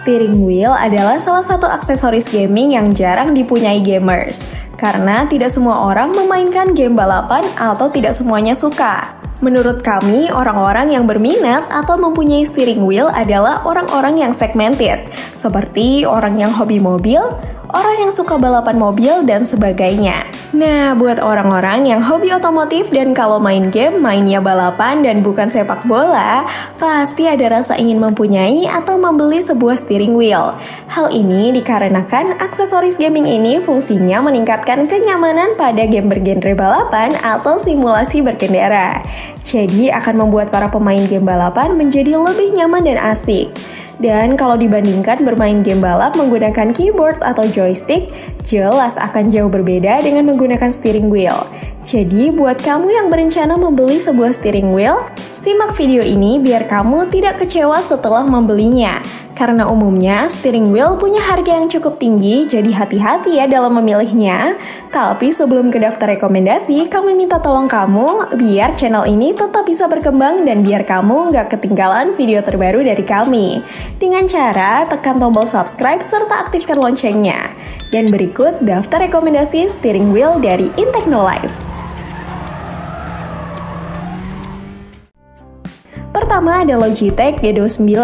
Steering wheel adalah salah satu aksesoris gaming yang jarang dipunyai gamers, karena tidak semua orang memainkan game balapan atau tidak semuanya suka. Menurut kami, orang-orang yang berminat atau mempunyai steering wheel adalah orang-orang yang segmented, seperti orang yang hobi mobil, orang yang suka balapan mobil, dan sebagainya. Nah, buat orang-orang yang hobi otomotif dan kalau main game, mainnya balapan dan bukan sepak bola, pasti ada rasa ingin mempunyai atau membeli sebuah steering wheel. Hal ini dikarenakan aksesoris gaming ini fungsinya meningkatkan kenyamanan pada game bergenre balapan atau simulasi berkendara. Jadi akan membuat para pemain game balapan menjadi lebih nyaman dan asik. Dan kalau dibandingkan bermain game balap menggunakan keyboard atau joystick, jelas akan jauh berbeda dengan menggunakan steering wheel. Jadi buat kamu yang berencana membeli sebuah steering wheel, simak video ini biar kamu tidak kecewa setelah membelinya. Karena umumnya steering wheel punya harga yang cukup tinggi, jadi hati-hati ya dalam memilihnya. Tapi sebelum ke daftar rekomendasi, kami minta tolong kamu biar channel ini tetap bisa berkembang dan biar kamu nggak ketinggalan video terbaru dari kami. Dengan cara tekan tombol subscribe serta aktifkan loncengnya. Dan berikut daftar rekomendasi steering wheel dari Intechnolive. Pertama ada Logitech G29.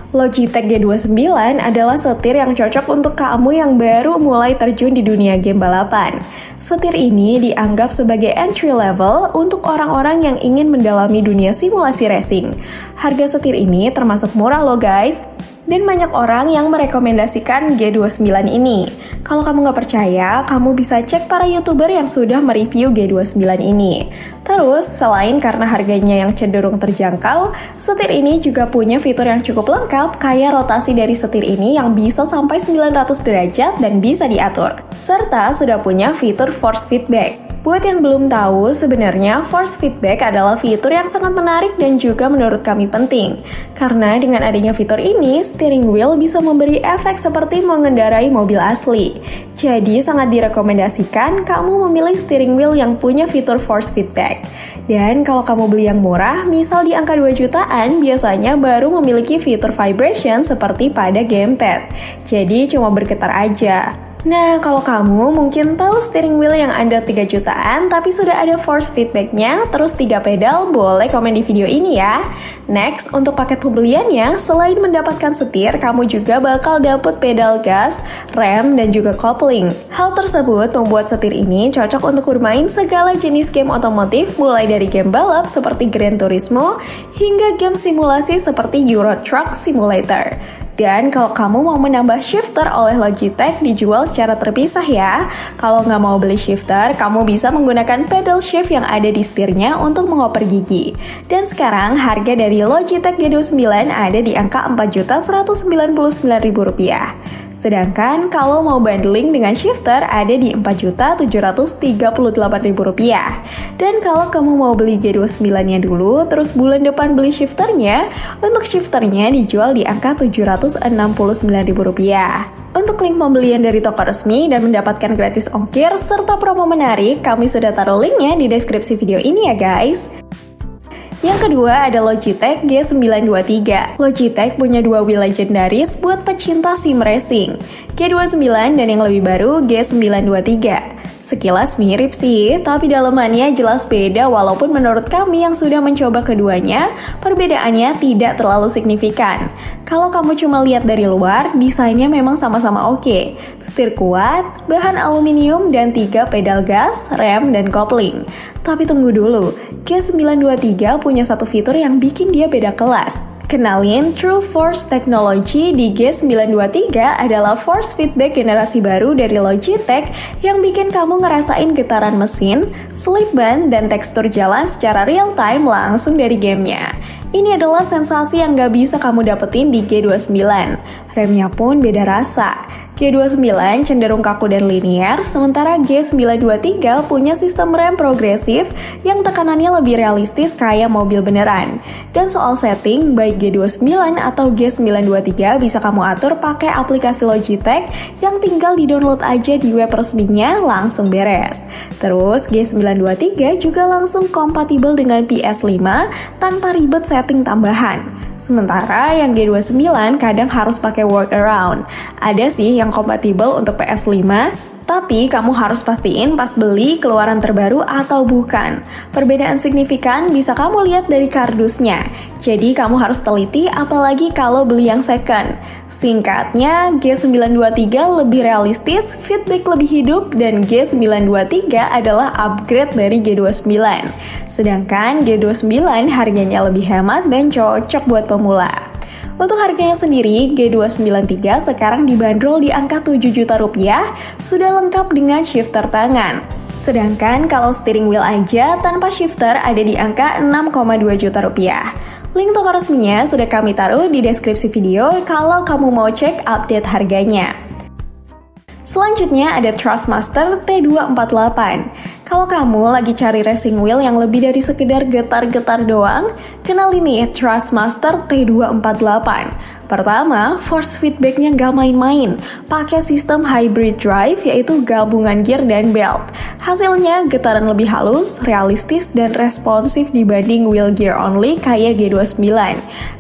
Logitech G29 adalah setir yang cocok untuk kamu yang baru mulai terjun di dunia game balapan. Setir ini dianggap sebagai entry level untuk orang-orang yang ingin mendalami dunia simulasi racing. Harga setir ini termasuk murah loh guys. Dan banyak orang yang merekomendasikan G29 ini. Kalau kamu nggak percaya, kamu bisa cek para YouTuber yang sudah mereview G29 ini. Terus, selain karena harganya yang cenderung terjangkau, setir ini juga punya fitur yang cukup lengkap, kayak rotasi dari setir ini yang bisa sampai 900 derajat dan bisa diatur. Serta sudah punya fitur force feedback. Buat yang belum tahu, sebenarnya force feedback adalah fitur yang sangat menarik dan juga menurut kami penting. Karena dengan adanya fitur ini, steering wheel bisa memberi efek seperti mengendarai mobil asli. Jadi sangat direkomendasikan kamu memilih steering wheel yang punya fitur force feedback. Dan kalau kamu beli yang murah, misal di angka 2 jutaan, biasanya baru memiliki fitur vibration seperti pada gamepad. Jadi cuma bergetar aja. Nah, kalau kamu mungkin tahu steering wheel yang under 3 jutaan tapi sudah ada force feedback-nya, terus 3 pedal, boleh komen di video ini ya. Next, untuk paket pembeliannya, selain mendapatkan setir, kamu juga bakal dapet pedal gas, rem, dan juga coupling. Hal tersebut membuat setir ini cocok untuk bermain segala jenis game otomotif, mulai dari game balap seperti Gran Turismo, hingga game simulasi seperti Euro Truck Simulator. Dan kalau kamu mau menambah shifter oleh Logitech dijual secara terpisah ya. Kalau nggak mau beli shifter, kamu bisa menggunakan pedal shift yang ada di setirnya untuk mengoper gigi. Dan sekarang harga dari Logitech G29 ada di angka Rp4.199.000. Sedangkan kalau mau bundling dengan shifter ada di Rp4.738.000. Dan kalau kamu mau beli G29-nya dulu, terus bulan depan beli shifternya, untuk shifternya dijual di angka Rp769.000. Untuk link pembelian dari toko resmi dan mendapatkan gratis ongkir serta promo menarik, kami sudah taruh linknya di deskripsi video ini ya guys. Yang kedua ada Logitech G923. Logitech punya dua wheel legendaris buat pecinta sim racing, G29 dan yang lebih baru G923. Sekilas mirip sih, tapi dalamannya jelas beda walaupun menurut kami yang sudah mencoba keduanya, perbedaannya tidak terlalu signifikan. Kalau kamu cuma lihat dari luar, desainnya memang sama-sama oke. Setir kuat, bahan aluminium, dan 3 pedal gas, rem, dan kopling. Tapi tunggu dulu, G923 punya satu fitur yang bikin dia beda kelas. Kenalin, True Force Technology di G923 adalah force feedback generasi baru dari Logitech yang bikin kamu ngerasain getaran mesin, slip ban, dan tekstur jalan secara real time langsung dari gamenya. Ini adalah sensasi yang gak bisa kamu dapetin di G29. Remnya pun beda rasa. G29 cenderung kaku dan linear, sementara G923 punya sistem rem progresif yang tekanannya lebih realistis kayak mobil beneran. Dan soal setting, baik G29 atau G923 bisa kamu atur pakai aplikasi Logitech yang tinggal di-download aja di web resminya langsung beres. Terus G923 juga langsung kompatibel dengan PS5 tanpa ribet setting tambahan. Sementara yang G29 kadang harus pakai workaround. Ada sih yang kompatibel untuk PS5, tapi kamu harus pastiin pas beli keluaran terbaru atau bukan. Perbedaan signifikan bisa kamu lihat dari kardusnya. Jadi kamu harus teliti apalagi kalau beli yang second. Singkatnya, G923 lebih realistis, feedback lebih hidup, dan G923 adalah upgrade dari G29. Sedangkan G29 harganya lebih hemat dan cocok buat pemula. Untuk harganya sendiri, G293 sekarang dibanderol di angka 7 juta rupiah, sudah lengkap dengan shifter tangan. Sedangkan kalau steering wheel aja tanpa shifter ada di angka 6,2 juta rupiah. Link toko resminya sudah kami taruh di deskripsi video kalau kamu mau cek update harganya. Selanjutnya ada Thrustmaster T248. Kalau kamu lagi cari racing wheel yang lebih dari sekedar getar-getar doang, kenal ini Thrustmaster T248. Pertama, force feedbacknya gak main-main, pakai sistem hybrid drive yaitu gabungan gear dan belt. Hasilnya getaran lebih halus, realistis, dan responsif dibanding wheel gear only kayak G29.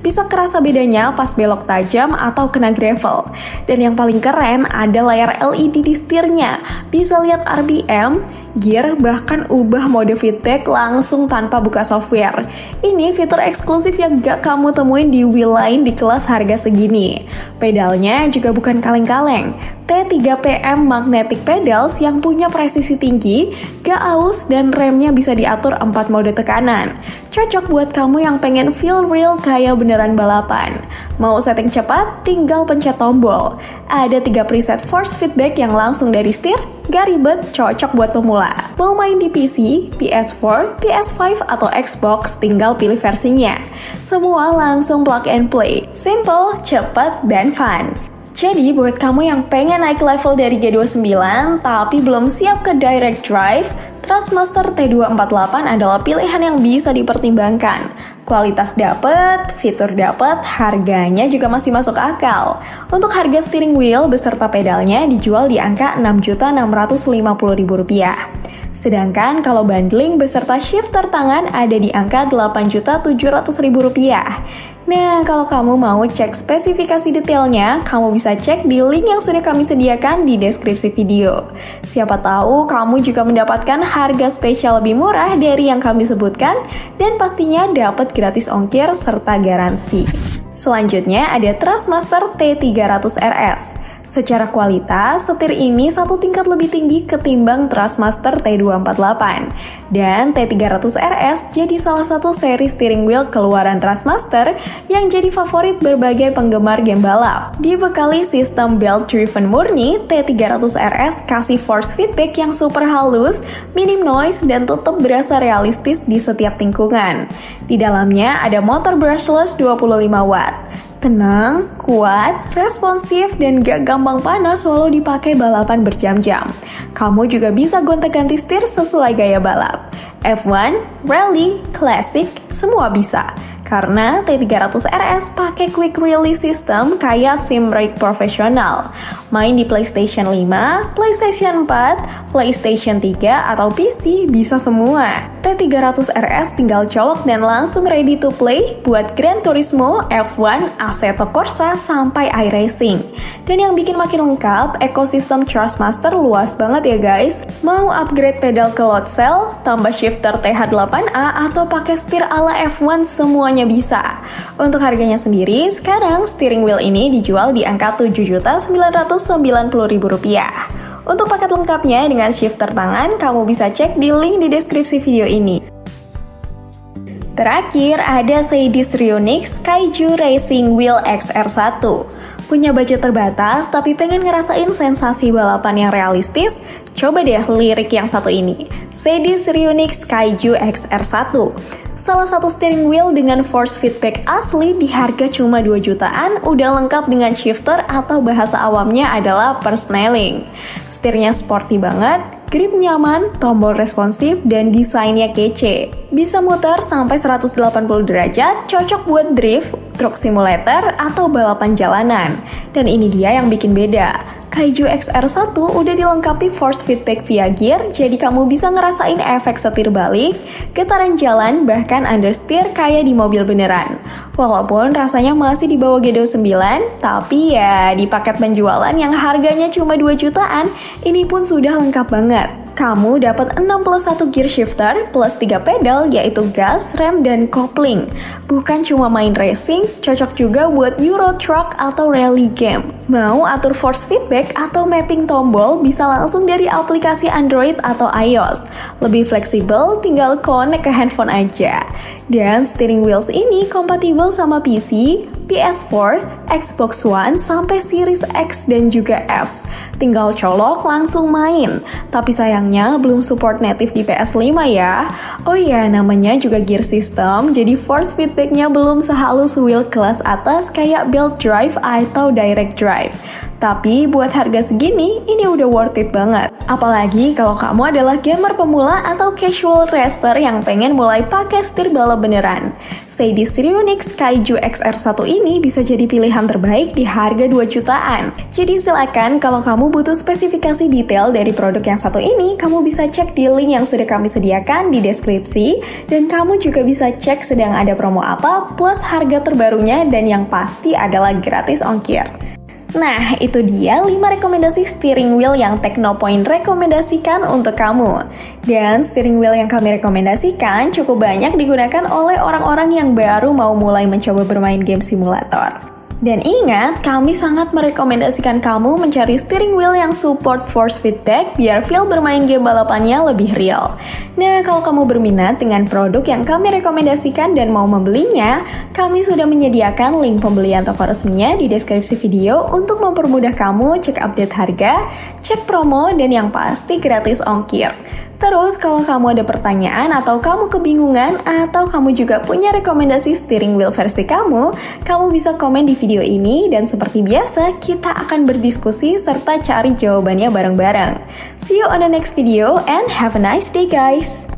Bisa kerasa bedanya pas belok tajam atau kena gravel. Dan yang paling keren ada layar LED di setirnya, bisa lihat RPM, gear, bahkan ubah mode feedback langsung tanpa buka software. Ini fitur eksklusif yang gak kamu temuin di wheel lain di kelas harga segini. Pedalnya juga bukan kaleng-kaleng. T3PM magnetic pedals yang punya presisi tinggi, gak aus, dan remnya bisa diatur 4 mode tekanan. Cocok buat kamu yang pengen feel real kayak beneran balapan. Mau setting cepat, tinggal pencet tombol. Ada 3 preset force feedback yang langsung dari setir, gak ribet, cocok buat pemula. Mau main di PC, PS4, PS5, atau Xbox, tinggal pilih versinya. Semua langsung plug and play. Simple, cepat, dan fun. Jadi buat kamu yang pengen naik level dari G29 tapi belum siap ke direct drive, Thrustmaster T248 adalah pilihan yang bisa dipertimbangkan. Kualitas dapet, fitur dapet, harganya juga masih masuk akal. Untuk harga steering wheel beserta pedalnya dijual di angka Rp6.650.000. Sedangkan kalau bundling beserta shifter tangan ada di angka Rp8.700.000. Nah, kalau kamu mau cek spesifikasi detailnya, kamu bisa cek di link yang sudah kami sediakan di deskripsi video. Siapa tahu kamu juga mendapatkan harga spesial lebih murah dari yang kami sebutkan, dan pastinya dapat gratis ongkir serta garansi. Selanjutnya ada Thrustmaster T300 RS. Secara kualitas, setir ini satu tingkat lebih tinggi ketimbang Thrustmaster T248. Dan T300 RS jadi salah satu seri steering wheel keluaran Thrustmaster yang jadi favorit berbagai penggemar game balap. Dibekali sistem belt-driven murni, T300 RS kasih force feedback yang super halus, minim noise, dan tetap berasa realistis di setiap tikungan. Di dalamnya ada motor brushless 25 watt. Tenang, kuat, responsif, dan gak gampang panas walau dipakai balapan berjam-jam. Kamu juga bisa gonta-ganti setir sesuai gaya balap. F1, Rally, Classic, semua bisa. Karena T300 RS pakai quick release system kayak sim brake profesional. Main di PlayStation 5, PlayStation 4, PlayStation 3, atau PC bisa semua. T300 RS tinggal colok dan langsung ready to play buat Gran Turismo, F1, Assetto Corsa, sampai iRacing. Dan yang bikin makin lengkap, ekosistem Thrustmaster luas banget ya guys. Mau upgrade pedal ke load cell, tambah shifter TH8A, atau pakai setir ala F1, semuanya bisa. Untuk harganya sendiri, sekarang steering wheel ini dijual di angka Rp7.990.000. Untuk paket lengkapnya dengan shifter tangan, kamu bisa cek di link di deskripsi video ini. Terakhir, ada Seidis Ryunix Kaiju Racing Wheel XR1. Punya budget terbatas tapi pengen ngerasain sensasi balapan yang realistis? Coba deh lirik yang satu ini. Seidis Ryunix Kaiju XR1. Salah satu steering wheel dengan force feedback asli di harga cuma 2 jutaan, udah lengkap dengan shifter atau bahasa awamnya adalah persneling. Setirnya sporty banget, grip nyaman, tombol responsif, dan desainnya kece. Bisa muter sampai 180 derajat, cocok buat drift, truck simulator, atau balapan jalanan. Dan ini dia yang bikin beda. Kaiju XR1 udah dilengkapi force feedback via gear, jadi kamu bisa ngerasain efek setir balik, getaran jalan, bahkan understeer kayak di mobil beneran. Walaupun rasanya masih di bawah G29, tapi ya di paket penjualan yang harganya cuma 2 jutaan, ini pun sudah lengkap banget. Kamu dapat 61 gear shifter plus 3 pedal yaitu gas, rem, dan kopling. Bukan cuma main racing, cocok juga buat Euro Truck atau rally game. Mau atur force feedback atau mapping tombol bisa langsung dari aplikasi Android atau iOS. Lebih fleksibel, tinggal connect ke handphone aja. Dan steering wheels ini kompatibel sama PC, PS4, Xbox One, sampai Series X dan juga S. Tinggal colok langsung main. Tapi sayangnya belum support native di PS5 ya. Oh iya, namanya juga gear system, jadi force feedbacknya belum sehalus wheel kelas atas kayak belt drive atau direct drive. Tapi buat harga segini, ini udah worth it banget. Apalagi kalau kamu adalah gamer pemula atau casual racer yang pengen mulai pakai setir balap beneran. Sadie Styronix Kaiju XR1 ini bisa jadi pilihan terbaik di harga 2 jutaan. Jadi silakan kalau kamu butuh spesifikasi detail dari produk yang satu ini, kamu bisa cek di link yang sudah kami sediakan di deskripsi. Dan kamu juga bisa cek sedang ada promo apa, plus harga terbarunya, dan yang pasti adalah gratis ongkir. Nah, itu dia 5 rekomendasi steering wheel yang Teknopoint rekomendasikan untuk kamu. Dan steering wheel yang kami rekomendasikan cukup banyak digunakan oleh orang-orang yang baru mau mulai mencoba bermain game simulator. Dan ingat, kami sangat merekomendasikan kamu mencari steering wheel yang support force feedback biar feel bermain game balapannya lebih real. Nah, kalau kamu berminat dengan produk yang kami rekomendasikan dan mau membelinya, kami sudah menyediakan link pembelian toko resminya di deskripsi video untuk mempermudah kamu cek update harga, cek promo, dan yang pasti gratis ongkir. Terus kalau kamu ada pertanyaan atau kamu kebingungan atau kamu juga punya rekomendasi steering wheel versi kamu bisa komen di video ini dan seperti biasa kita akan berdiskusi serta cari jawabannya bareng-bareng. See you on the next video and have a nice day guys!